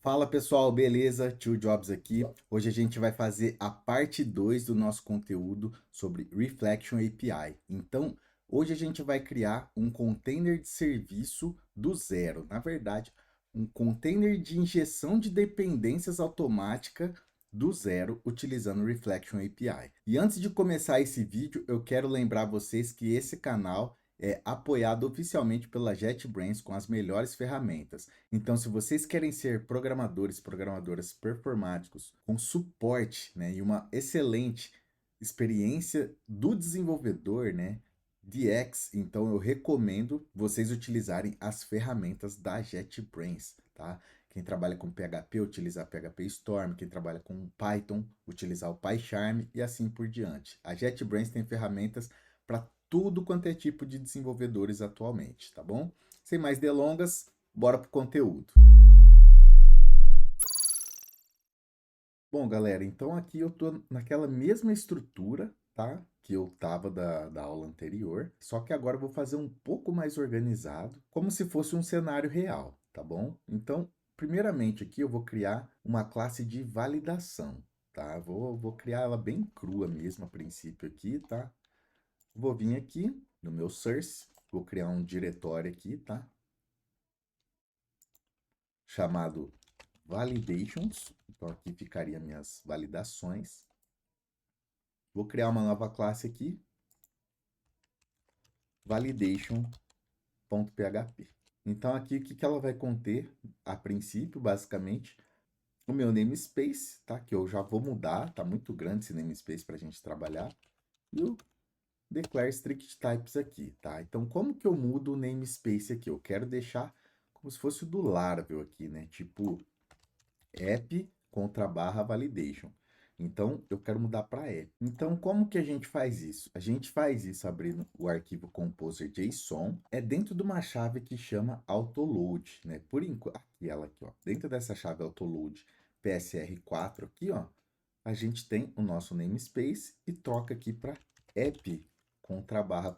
Fala pessoal, beleza? Tio Jobs aqui. Hoje a gente vai fazer a parte 2 do nosso conteúdo sobre Reflection API. Então, hoje a gente vai criar um container de serviço do zero. Na verdade, um container de injeção de dependências automática do zero utilizando Reflection API. E antes de começar esse vídeo, eu quero lembrar vocês que esse canal é apoiado oficialmente pela JetBrains com as melhores ferramentas. Então, se vocês querem ser programadores, programadoras performáticos com suporte, né, e uma excelente experiência do desenvolvedor, né, DX, então eu recomendo vocês utilizarem as ferramentas da JetBrains, tá? Quem trabalha com PHP, utilizar PHP Storm. Quem trabalha com Python, utilizar o PyCharm e assim por diante. A JetBrains tem ferramentas para tudo quanto é tipo de desenvolvedores atualmente, tá bom? Sem mais delongas, bora pro conteúdo. Bom, galera, então aqui eu tô naquela mesma estrutura, tá? Que eu tava da aula anterior, só que agora eu vou fazer um pouco mais organizado, como se fosse um cenário real, tá bom? Então, primeiramente aqui eu vou criar uma classe de validação, tá? Vou criar ela bem crua mesmo a princípio aqui, tá? Vou vir aqui no meu source, vou criar um diretório aqui, tá? Chamado validations. Então aqui ficaria minhas validações. Vou criar uma nova classe aqui, validation.php. Então aqui o que ela vai conter, a princípio, basicamente, o meu namespace, tá? Que eu já vou mudar, tá muito grande esse namespace para a gente trabalhar. E o declare strict types aqui, tá? Então como que eu mudo o namespace aqui? Eu quero deixar como se fosse o do Laravel aqui, né? Tipo app contra barra validation. Então, eu quero mudar para app. Então, como que a gente faz isso? A gente faz isso abrindo o arquivo composer.json, é dentro de uma chave que chama autoload, né? Por enquanto, aqui ela aqui, ó. Dentro dessa chave autoload PSR4 aqui, ó, a gente tem o nosso namespace e troca aqui para app contra barra,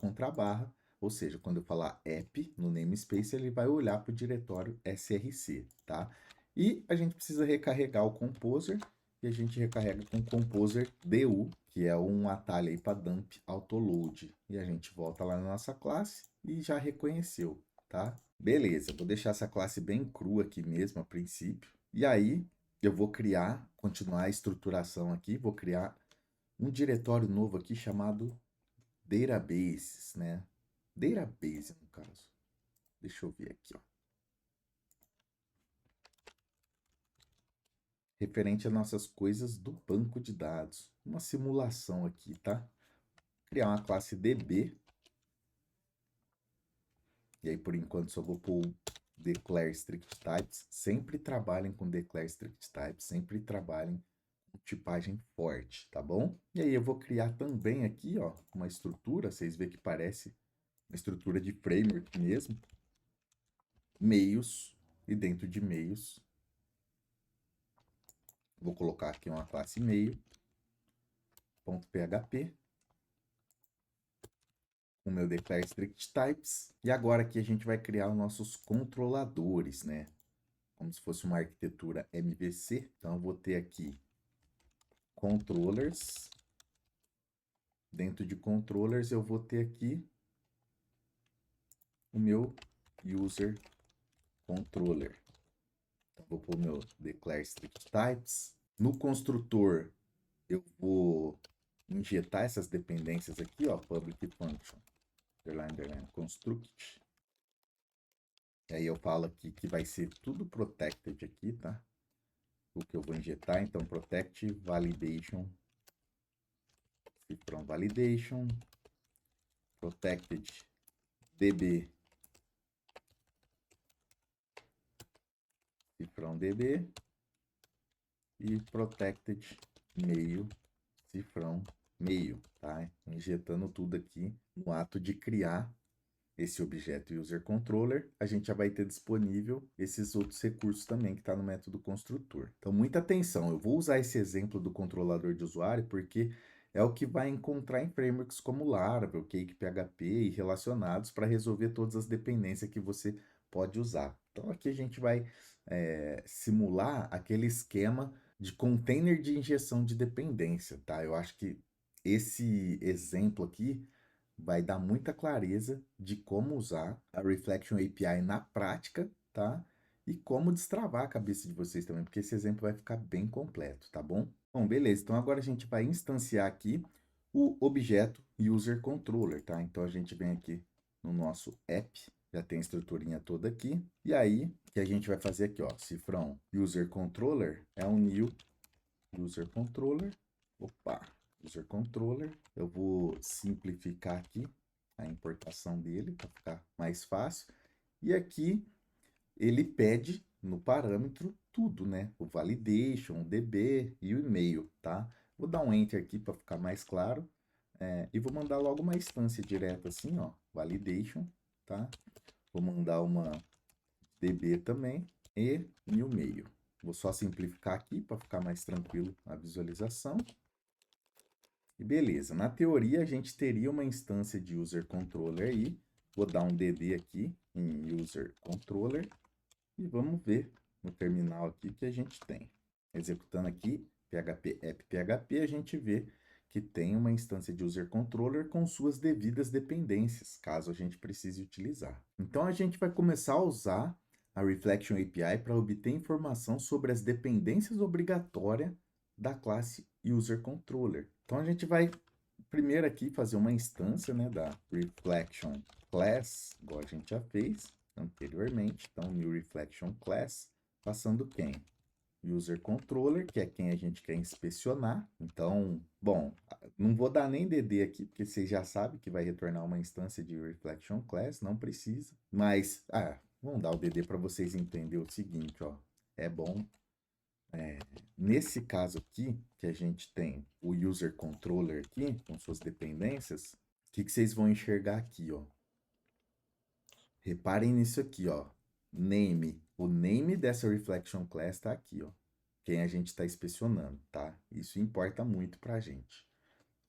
ou seja, quando eu falar app no namespace, ele vai olhar para o diretório src, tá? E a gente precisa recarregar o composer, e a gente recarrega com o composer du, que é um atalho aí para dump autoload. E a gente volta lá na nossa classe e já reconheceu, tá? Beleza, vou deixar essa classe bem crua aqui mesmo a princípio. E aí, eu vou criar, continuar a estruturação aqui, vou criar um diretório novo aqui chamado databases, né? Database, no caso. Deixa eu ver aqui, ó. Referente às nossas coisas do banco de dados. Uma simulação aqui, tá? Criar uma classe DB. E aí, por enquanto, só vou pôr declare strict types. Sempre trabalhem com declare strict types, sempre trabalhem com tipagem forte, tá bom? E aí eu vou criar também aqui, ó, uma estrutura, vocês veem que parece uma estrutura de framework mesmo. Meios, e dentro de meios, vou colocar aqui uma classe meio.php, o meu declare strict types, e agora aqui a gente vai criar os nossos controladores, né? Como se fosse uma arquitetura MVC. Então eu vou ter aqui controllers. Dentro de controllers eu vou ter aqui o meu user controller. Então, vou pôr o meu declare strict types. No construtor eu vou injetar essas dependências aqui, ó, public function, underline, construct. E aí eu falo aqui que vai ser tudo protected aqui, tá? O que eu vou injetar, então, protect validation, cifrão validation, protected db, cifrão db, e protected meio, cifrão meio, tá? Injetando tudo aqui no ato de criar esse objeto user controller, a gente já vai ter disponível esses outros recursos também que está no método construtor. Então, muita atenção, eu vou usar esse exemplo do controlador de usuário porque é o que vai encontrar em frameworks como Laravel, Cake PHP e relacionados para resolver todas as dependências que você pode usar. Então, aqui a gente vai simular aquele esquema de container de injeção de dependência, tá? Eu acho que esse exemplo aqui vai dar muita clareza de como usar a Reflection API na prática, tá? E como destravar a cabeça de vocês também, porque esse exemplo vai ficar bem completo, tá bom? Bom, beleza. Então agora a gente vai instanciar aqui o objeto User Controller, tá? Então a gente vem aqui no nosso app, já tem a estruturinha toda aqui. E aí, o que a gente vai fazer aqui, ó, cifrão User Controller é um new User Controller. Opa, User Controller. Eu vou simplificar aqui a importação dele para ficar mais fácil. E aqui ele pede no parâmetro tudo, né? O validation, o DB e o e-mail, tá? Vou dar um enter aqui para ficar mais claro. E vou mandar logo uma instância direta assim, ó, validation, tá? Vou mandar uma DB também e new mail. Vou só simplificar aqui para ficar mais tranquilo a visualização. E beleza, na teoria a gente teria uma instância de user controller aí. Vou dar um DD aqui em user controller e vamos ver no terminal aqui que a gente tem. Executando aqui php app php, a gente vê que tem uma instância de user controller com suas devidas dependências, caso a gente precise utilizar. Então a gente vai começar a usar a Reflection API para obter informação sobre as dependências obrigatórias da classe user controller. Então a gente vai primeiro aqui fazer uma instância, né, da Reflection Class, igual a gente já fez anteriormente. Então, new Reflection Class, passando quem? User Controller, que é quem a gente quer inspecionar. Então, bom, não vou dar nem DD aqui, porque vocês já sabem que vai retornar uma instância de Reflection Class, não precisa. Mas, vamos dar o DD para vocês entenderem o seguinte, ó. É bom. Nesse caso aqui, que a gente tem o User Controller aqui, com suas dependências, o que vocês vão enxergar aqui, ó? Reparem nisso aqui, ó. Name. O name dessa Reflection Class está aqui, ó. Quem a gente está inspecionando, tá? Isso importa muito para a gente.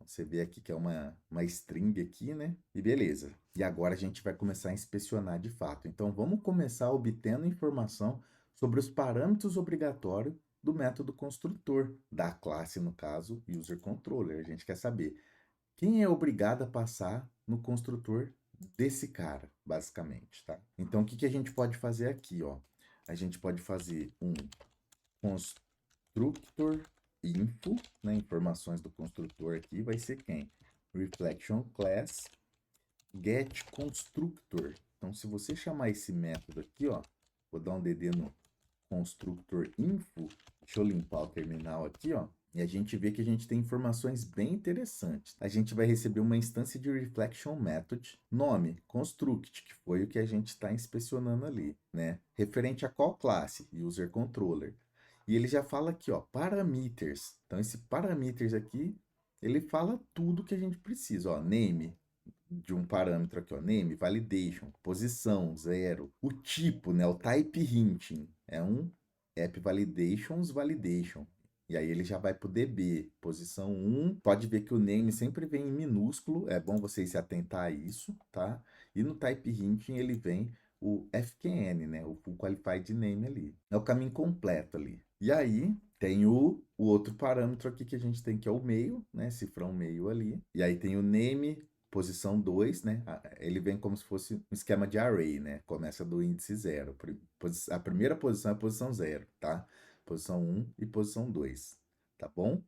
Você vê aqui que é uma string aqui, né? E beleza. E agora a gente vai começar a inspecionar de fato. Então, vamos começar obtendo informação sobre os parâmetros obrigatórios do método construtor, da classe, no caso, User Controller. A gente quer saber quem é obrigado a passar no construtor desse cara, basicamente, tá? Então, o que a gente pode fazer aqui, ó? A gente pode fazer um constructor info, né? Informações do construtor aqui vai ser quem? Reflection class get constructor. Então, se você chamar esse método aqui, ó, vou dar um DD no constructor info, deixa eu limpar o terminal aqui, ó, e a gente vê que a gente tem informações bem interessantes. A gente vai receber uma instância de reflection method, nome, construct, que foi o que a gente está inspecionando ali, né? Referente a qual classe? User controller. E ele já fala aqui, ó, parameters. Então, esse parameters aqui, ele fala tudo que a gente precisa, ó, name, de um parâmetro aqui, ó, name, validation, posição, 0. O tipo, né, o type hinting, é um app validations validation. E aí ele já vai para o DB, posição 1. Pode ver que o name sempre vem em minúsculo, é bom vocês se atentar a isso, tá? E no type hinting ele vem o FQN, né, o Full Qualified Name ali. É o caminho completo ali. E aí tem o outro parâmetro aqui que a gente tem, que é o meio, né, cifrão meio ali. E aí tem o name, posição 2, né? Ele vem como se fosse um esquema de array, né? Começa do índice 0. A primeira posição é a posição 0, tá? Posição 1 e posição 2, tá bom?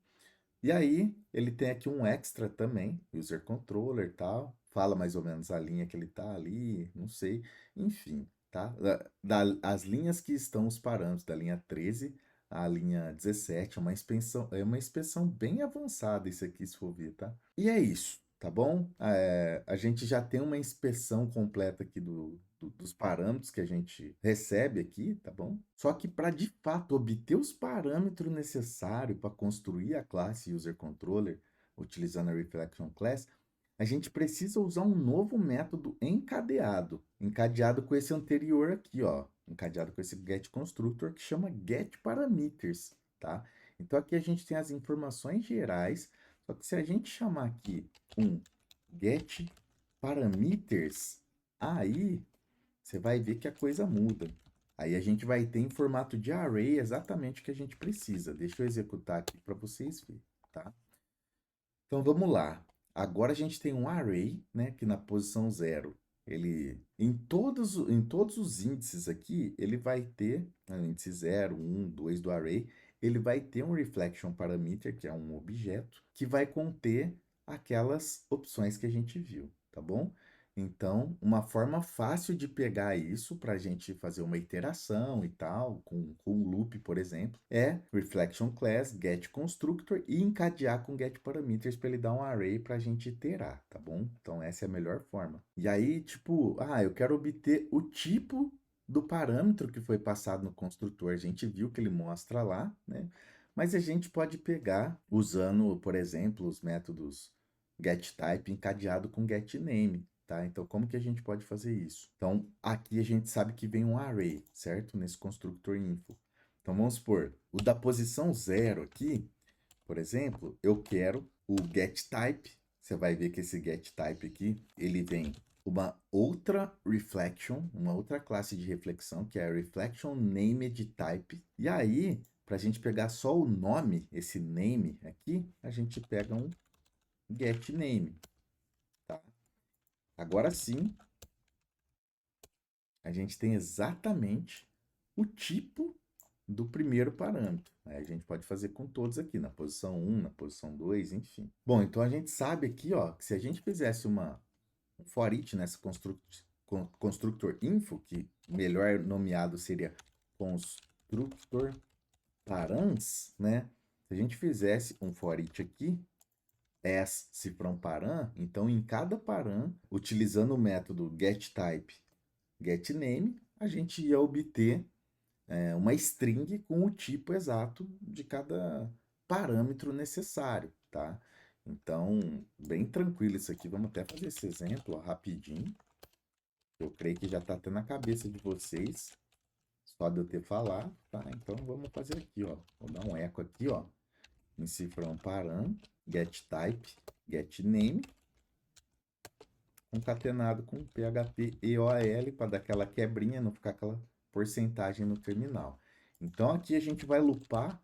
E aí, ele tem aqui um extra também, user controller e tal. Fala mais ou menos a linha que ele tá ali, não sei. Enfim, tá? As linhas que estão os parâmetros da linha 13 à linha 17, é uma inspeção bem avançada isso aqui, se for ver, tá? E é isso, tá bom? A gente já tem uma inspeção completa aqui dos parâmetros que a gente recebe aqui, tá bom? Só que para de fato obter os parâmetros necessários para construir a classe User Controller utilizando a Reflection Class, a gente precisa usar um novo método encadeado com esse anterior aqui, ó, encadeado com esse getConstructor que chama getParameters, tá? Então aqui a gente tem as informações gerais, só que se a gente chamar aqui um getParameters, aí você vai ver que a coisa muda. Aí a gente vai ter em formato de array exatamente o que a gente precisa. Deixa eu executar aqui para vocês verem, tá? Então vamos lá. Agora a gente tem um array, né, que na posição 0, ele em todos os índices aqui, ele vai ter, né, índice 0, 1, 2 do array, ele vai ter um reflection parameter, que é um objeto, que vai conter aquelas opções que a gente viu, tá bom? Então, uma forma fácil de pegar isso para a gente fazer uma iteração e tal, com um loop, por exemplo, é reflection class, get constructor e encadear com get parameters para ele dar um array para a gente iterar, tá bom? Então, essa é a melhor forma. E aí, tipo, eu quero obter o tipo do parâmetro que foi passado no construtor. A gente viu que ele mostra lá, né? Mas a gente pode pegar usando, por exemplo, os métodos getType encadeado com getName. Tá? Então, como que a gente pode fazer isso? Então, aqui a gente sabe que vem um array, certo? Nesse construtor info. Então, vamos supor, o da posição 0 aqui, por exemplo, eu quero o getType. Você vai ver que esse getType aqui, ele vem uma outra reflection, uma outra classe de reflexão, que é a reflection named type. E aí, para a gente pegar só o nome, esse name aqui, a gente pega um getName. Agora sim, a gente tem exatamente o tipo do primeiro parâmetro. Aí a gente pode fazer com todos aqui, na posição 1, na posição 2, enfim. Bom, então a gente sabe aqui, ó, que se a gente fizesse um for each nessa constructor info, que melhor nomeado seria constructor params, né? Se a gente fizesse um for each aqui, as cifrão param, então em cada param, utilizando o método getType, getName, a gente ia obter uma string com o tipo exato de cada parâmetro necessário, tá? Então, bem tranquilo isso aqui. Vamos até fazer esse exemplo ó, rapidinho. Eu creio que já está até na cabeça de vocês, só de eu ter falado, tá? Então, vamos fazer aqui, ó. Vou dar um eco aqui, ó. Em cifrão param, getType, getName, concatenado com PHP EOL para dar aquela quebrinha, não ficar aquela porcentagem no terminal. Então aqui a gente vai lupar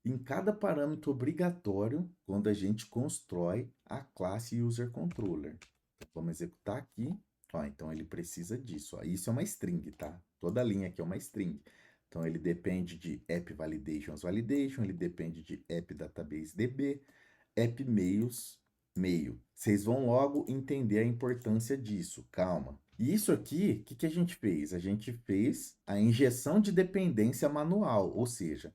em cada parâmetro obrigatório quando a gente constrói a classe user controller. Então, vamos executar aqui. Ó, então ele precisa disso. Ó. Isso é uma string, tá? Toda linha aqui é uma string. Então ele depende de app validations validation, ele depende de app database db, app mails meio. Vocês vão logo entender a importância disso, calma. E isso aqui, o que a gente fez? A gente fez a injeção de dependência manual, ou seja,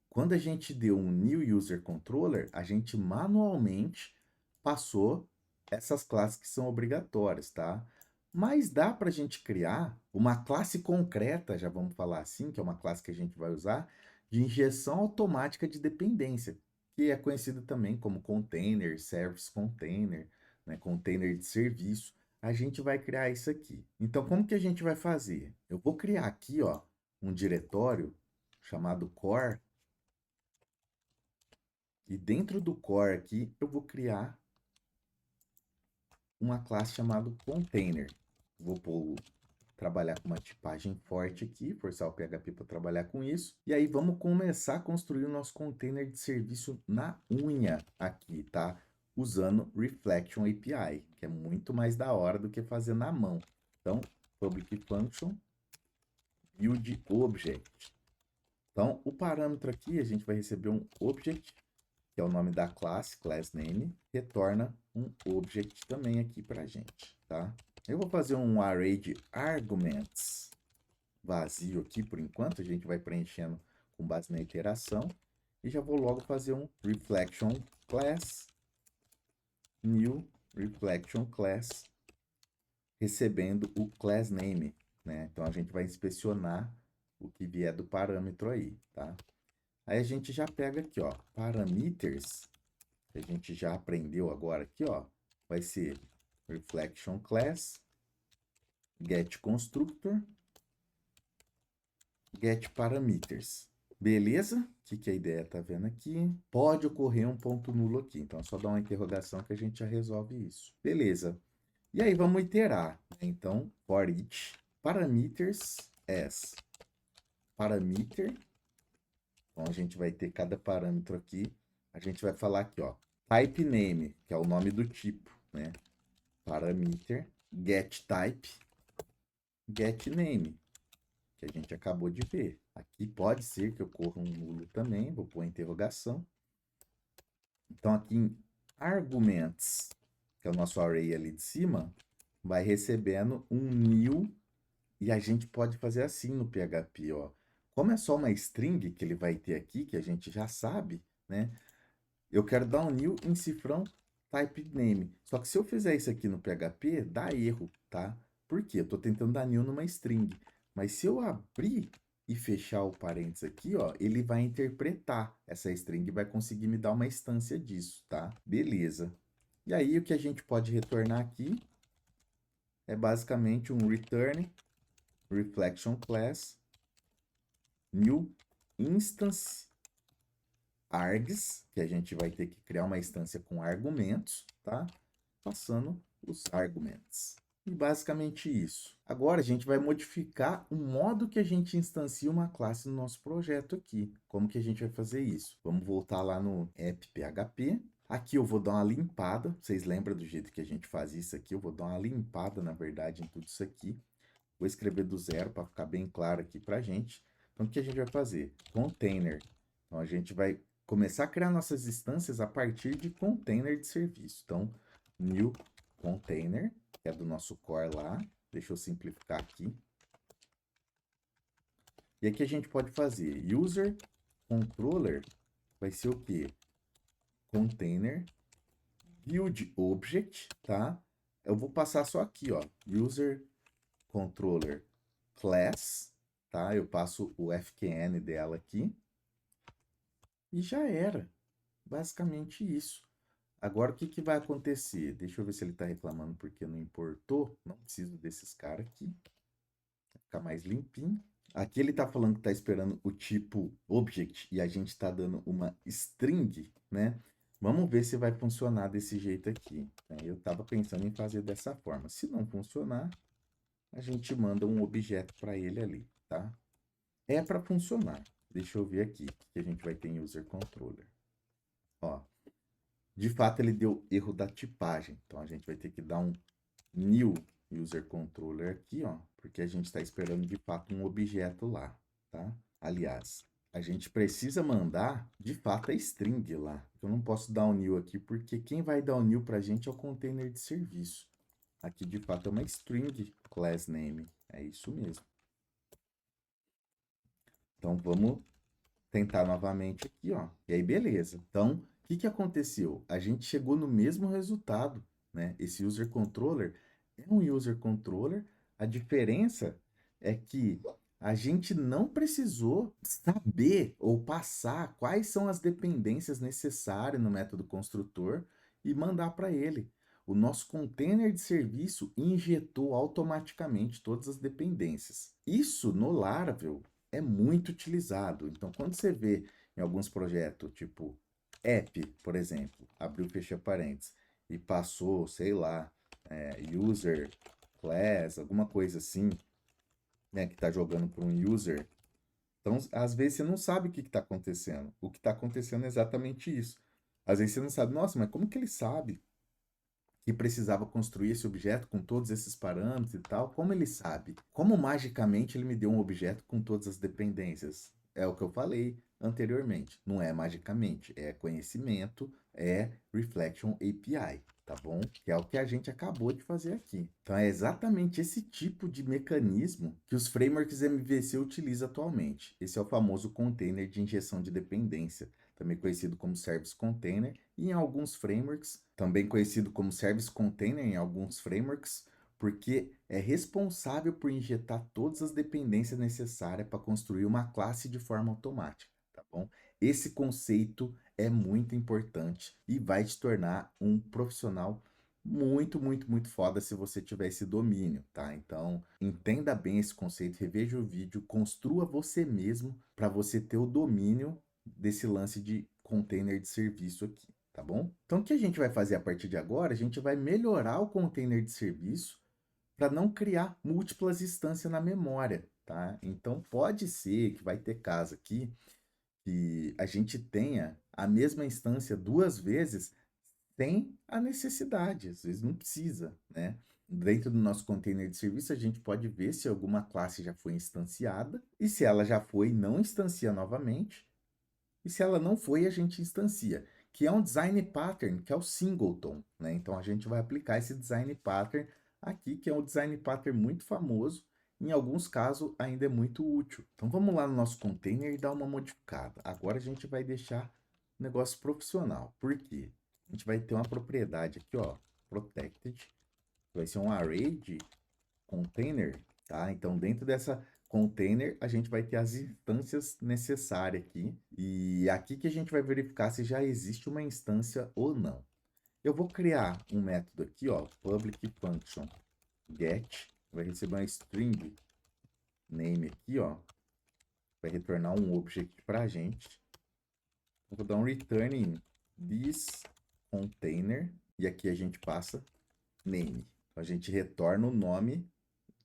quando a gente deu um new user controller, a gente manualmente passou essas classes que são obrigatórias, tá? Mas dá para a gente criar uma classe concreta, já vamos falar assim, que é uma classe que a gente vai usar, de injeção automática de dependência, que é conhecida também como container, service container, né? Container de serviço. A gente vai criar isso aqui. Então, como que a gente vai fazer? Eu vou criar aqui, ó, um diretório chamado core e dentro do core aqui, eu vou criar uma classe chamada container. Vou trabalhar com uma tipagem forte aqui, forçar o PHP para trabalhar com isso. E aí vamos começar a construir o nosso container de serviço na unha aqui, tá? Usando Reflection API, que é muito mais da hora do que fazer na mão. Então, public function build object. Então, o parâmetro aqui, a gente vai receber um object que é o nome da classe, class name, retorna um object também aqui para a gente, tá? Eu vou fazer um array de arguments vazio aqui por enquanto, a gente vai preenchendo com base na iteração, e já vou logo fazer um reflection class, new reflection class, recebendo o class name, né? Então a gente vai inspecionar o que vier do parâmetro aí, tá? Aí a gente já pega aqui, ó, parameters, que a gente já aprendeu agora aqui, ó, vai ser reflection class, get constructor, get parameters. Beleza? O que a ideia tá vendo aqui? Pode ocorrer um ponto nulo aqui, então é só dar uma interrogação que a gente já resolve isso. Beleza. E aí vamos iterar. Então, for each parameters as parameter. Então, a gente vai ter cada parâmetro aqui. A gente vai falar aqui, ó, type name, que é o nome do tipo, né? Parameter, get type, get name, que a gente acabou de ver. Aqui pode ser que ocorra um nulo também, vou pôr interrogação. Então, aqui em arguments, que é o nosso array ali de cima, vai recebendo um new, e a gente pode fazer assim no PHP, ó. Como é só uma string que ele vai ter aqui, que a gente já sabe, né? Eu quero dar um new em cifrão type name. Só que se eu fizer isso aqui no PHP, dá erro, tá? Por quê? Eu estou tentando dar new numa string. Mas se eu abrir e fechar o parênteses aqui, ó, ele vai interpretar essa string e vai conseguir me dar uma instância disso, tá? Beleza. E aí o que a gente pode retornar aqui é basicamente um return reflection class new instance args, que a gente vai ter que criar uma instância com argumentos, tá? Passando os arguments. E basicamente isso. Agora a gente vai modificar o modo que a gente instancia uma classe no nosso projeto aqui. Como que a gente vai fazer isso? Vamos voltar lá no app PHP. Aqui eu vou dar uma limpada. Vocês lembram do jeito que a gente faz isso aqui? Eu vou dar uma limpada, na verdade, em tudo isso aqui. Vou escrever do zero para ficar bem claro aqui para a gente. Então, o que a gente vai fazer? Container. Então, a gente vai começar a criar nossas instâncias a partir de container de serviço. Então, new container, que é do nosso core lá. Deixa eu simplificar aqui. E aqui a gente pode fazer user controller, vai ser o quê? Container build object, tá? Eu vou passar só aqui, ó, user controller class, tá? Eu passo o FQN dela aqui. E já era. Basicamente isso. Agora, o que, que vai acontecer? Deixa eu ver se ele está reclamando porque não importou. Não preciso desses caras aqui. Vai ficar mais limpinho. Aqui ele está falando que está esperando o tipo object e a gente está dando uma string, né? Vamos ver se vai funcionar desse jeito aqui. Eu estava pensando em fazer dessa forma. Se não funcionar, a gente manda um objeto para ele ali, tá? É para funcionar. Deixa eu ver aqui o que a gente vai ter em user controller. Ó, de fato ele deu erro da tipagem. Então a gente vai ter que dar um new user controller aqui, ó, porque a gente está esperando de fato um objeto lá, tá? Aliás, a gente precisa mandar de fato a string lá. Eu não posso dar um new aqui porque quem vai dar o new para a gente é o container de serviço. Aqui de fato é uma string class name. É isso mesmo. Então vamos tentar novamente aqui, ó. E aí, beleza. Então, o que que aconteceu? A gente chegou no mesmo resultado, né? Esse user controller é um user controller. A diferença é que a gente não precisou saber ou passar quais são as dependências necessárias no método construtor e mandar para ele. O nosso container de serviço injetou automaticamente todas as dependências. Isso no Laravel é muito utilizado. Então, quando você vê em alguns projetos, tipo app, por exemplo, abriu, fecha parênteses, e passou, sei lá, user class, alguma coisa assim, né, que está jogando para um user. Então, às vezes você não sabe o que está acontecendo. O que está acontecendo é exatamente isso. Às vezes você não sabe, nossa, mas como que ele sabe que precisava construir esse objeto com todos esses parâmetros e tal? Como ele sabe? Como magicamente ele me deu um objeto com todas as dependências? É o que eu falei anteriormente. Não é magicamente, é conhecimento, é Reflection API, tá bom? Que é o que a gente acabou de fazer aqui. Então é exatamente esse tipo de mecanismo que os frameworks MVC utilizam atualmente. Esse é o famoso container de injeção de dependência, também conhecido como Service Container, e em alguns frameworks, também conhecido como Service Container em alguns frameworks, porque é responsável por injetar todas as dependências necessárias para construir uma classe de forma automática, tá bom? Esse conceito é muito importante e vai te tornar um profissional muito, muito, muito foda se você tiver esse domínio, tá? Então, entenda bem esse conceito, reveja o vídeo, construa você mesmo para você ter o domínio desse lance de container de serviço aqui, tá bom? Então, o que a gente vai fazer a partir de agora? A gente vai melhorar o container de serviço para não criar múltiplas instâncias na memória. tá? Então, pode ser que vai ter caso aqui que a gente tenha a mesma instância duas vezes sem a necessidade, às vezes não precisa, né? Dentro do nosso container de serviço, a gente pode ver se alguma classe já foi instanciada, e se ela já foi, não instancia novamente, e se ela não foi, a gente instancia, que é um design pattern, que é o singleton, né? Então a gente vai aplicar esse design pattern aqui, que é um design pattern muito famoso, em alguns casos ainda é muito útil. Então vamos lá no nosso container e dar uma modificada. Agora a gente vai deixar o negócio profissional. Por quê? A gente vai ter uma propriedade aqui, ó, protected, vai ser um array de container, tá? Então, dentro dessa container, a gente vai ter as instâncias necessárias aqui. E aqui que a gente vai verificar se já existe uma instância ou não. Eu vou criar um método aqui, ó, public function get, vai receber uma string name aqui, ó, vai retornar um object para a gente. Eu vou dar um return in this container e aqui a gente passa name. Então, a gente retorna o nome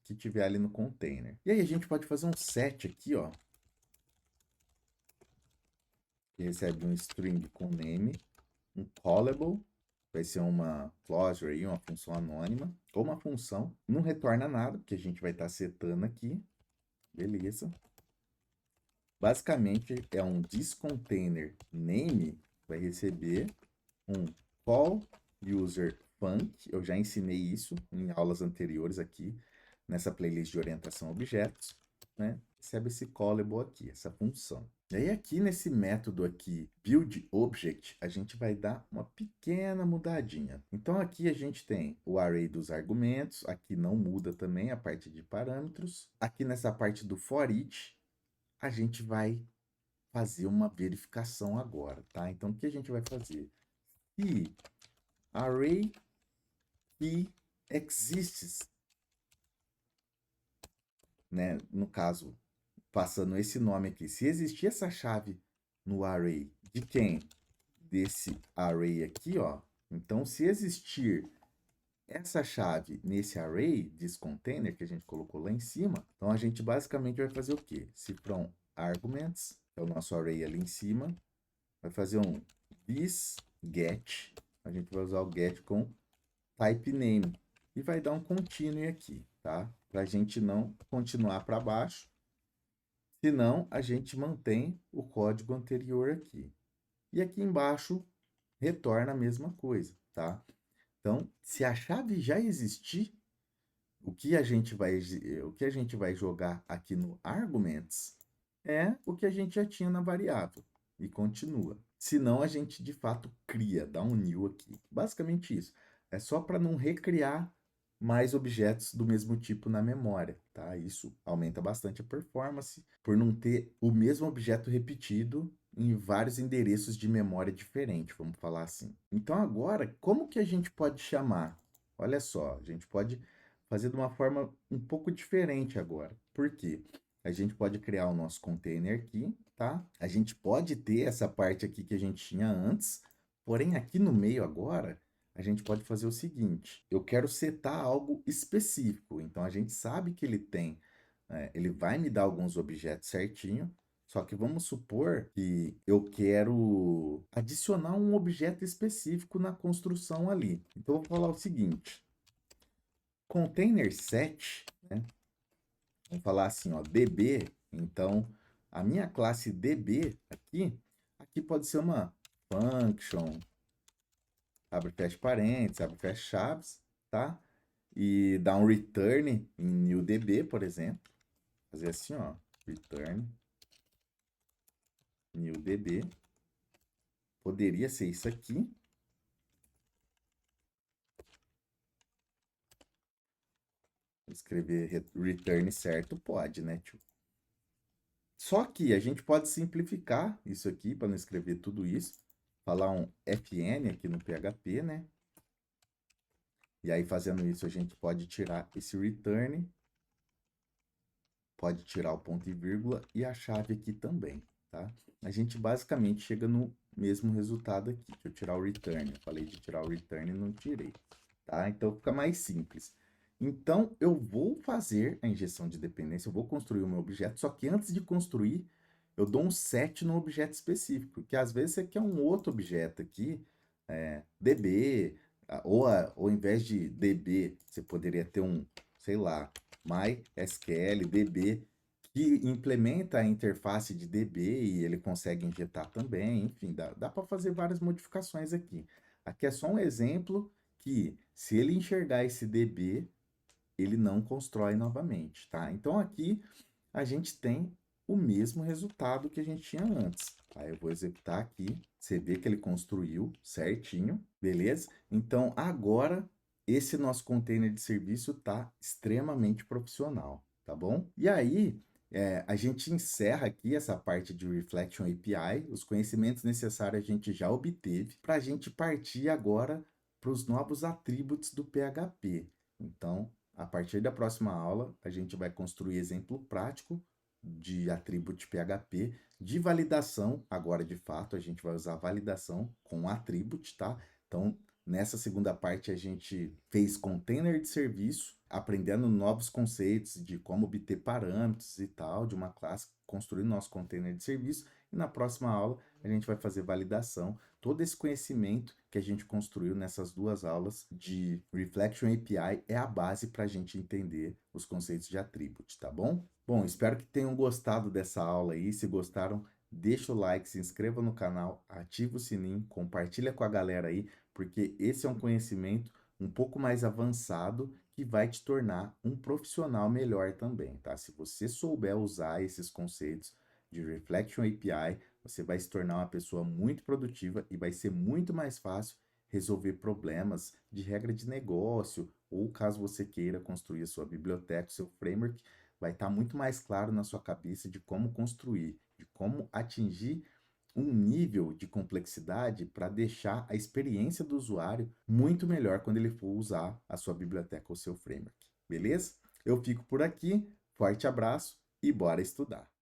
que tiver ali no container. E aí a gente pode fazer um set aqui, ó, que recebe um string com name, um callable, vai ser uma closure aí, uma função anônima, ou uma função, não retorna nada, porque a gente vai estar setando aqui, beleza. Basicamente é um thisContainer name, vai receber um call user func, eu já ensinei isso em aulas anteriores aqui, nessa playlist de orientação a objetos, né? Recebe esse callable aqui, essa função. E aí aqui nesse método aqui, buildObject, a gente vai dar uma pequena mudadinha. Então aqui a gente tem o array dos argumentos, aqui não muda também a parte de parâmetros. Aqui nessa parte do foreach, a gente vai fazer uma verificação agora, tá? Então o que a gente vai fazer? Se array que exists, né? No caso, passando esse nome aqui. Se existir essa chave no array de quem? Desse array aqui, ó. Então, se existir essa chave nesse array, desse container que a gente colocou lá em cima, então a gente basicamente vai fazer o quê? Se from arguments, é o nosso array ali em cima, vai fazer um this get, a gente vai usar o get com type name e vai dar um continue aqui, tá? Para a gente não continuar para baixo, senão a gente mantém o código anterior aqui. E aqui embaixo retorna a mesma coisa, tá? Então, se a chave já existir, o que a gente vai jogar aqui no arguments é o que a gente já tinha na variável e continua. Senão a gente de fato cria, dá um new aqui. Basicamente isso. É só para não recriar mais objetos do mesmo tipo na memória, tá? Isso aumenta bastante a performance por não ter o mesmo objeto repetido em vários endereços de memória diferentes, vamos falar assim. Então agora, como que a gente pode chamar? Olha só, a gente pode fazer de uma forma um pouco diferente agora. Por quê? A gente pode criar o nosso container aqui, tá? A gente pode ter essa parte aqui que a gente tinha antes, porém aqui no meio agora, a gente pode fazer o seguinte: eu quero setar algo específico. Então a gente sabe que ele tem, ele vai me dar alguns objetos certinho. Só que vamos supor que eu quero adicionar um objeto específico na construção ali. Então eu vou falar o seguinte: container set, né? Vamos falar assim, ó, DB. Então a minha classe DB aqui pode ser uma function, abre fecha parênteses, abre fecha chaves, tá? E dá um return em newDB, por exemplo. Fazer assim, ó, return newDB. Poderia ser isso aqui. Escrever return certo, pode, né, tio? Só que a gente pode simplificar isso aqui para não escrever tudo isso. Falar um fn aqui no PHP, né? E aí, fazendo isso, a gente pode tirar esse return, pode tirar o ponto e vírgula e a chave aqui também, tá? A gente basicamente chega no mesmo resultado aqui. Deixa eu tirar o return. Eu falei de tirar o return e não tirei, tá? Então, fica mais simples. Então, eu vou fazer a injeção de dependência, eu vou construir o meu objeto, só que antes de construir, eu dou um set no objeto específico, que às vezes você quer um outro objeto aqui, DB, ou ao invés de DB, você poderia ter um, sei lá, MySQL DB, que implementa a interface de DB e ele consegue injetar também, enfim, dá para fazer várias modificações aqui. Aqui é só um exemplo que, se ele enxergar esse DB, ele não constrói novamente, tá? Então aqui a gente tem o mesmo resultado que a gente tinha antes. Aí eu vou executar aqui, você vê que ele construiu certinho, beleza? Então agora esse nosso container de serviço está extremamente profissional, tá bom? E aí a gente encerra aqui essa parte de Reflection API, os conhecimentos necessários a gente já obteve, para a gente partir agora para os novos atributos do PHP. Então, a partir da próxima aula, a gente vai construir exemplo prático de attribute PHP, de validação. Agora, de fato, a gente vai usar validação com attribute, tá? Então, nessa segunda parte, a gente fez container de serviço, aprendendo novos conceitos de como obter parâmetros e tal, de uma classe, construindo nosso container de serviço. E na próxima aula, a gente vai fazer validação. Todo esse conhecimento que a gente construiu nessas duas aulas de Reflection API é a base para a gente entender os conceitos de attribute, tá bom? Bom, espero que tenham gostado dessa aula aí. Se gostaram, deixa o like, se inscreva no canal, ativa o sininho, compartilha com a galera aí, porque esse é um conhecimento um pouco mais avançado que vai te tornar um profissional melhor também, tá? Se você souber usar esses conceitos de Reflection API, você vai se tornar uma pessoa muito produtiva e vai ser muito mais fácil resolver problemas de regra de negócio, ou caso você queira construir a sua biblioteca, o seu framework, vai estar muito mais claro na sua cabeça de como construir, de como atingir um nível de complexidade para deixar a experiência do usuário muito melhor quando ele for usar a sua biblioteca ou seu framework. Beleza? Eu fico por aqui, forte abraço e bora estudar!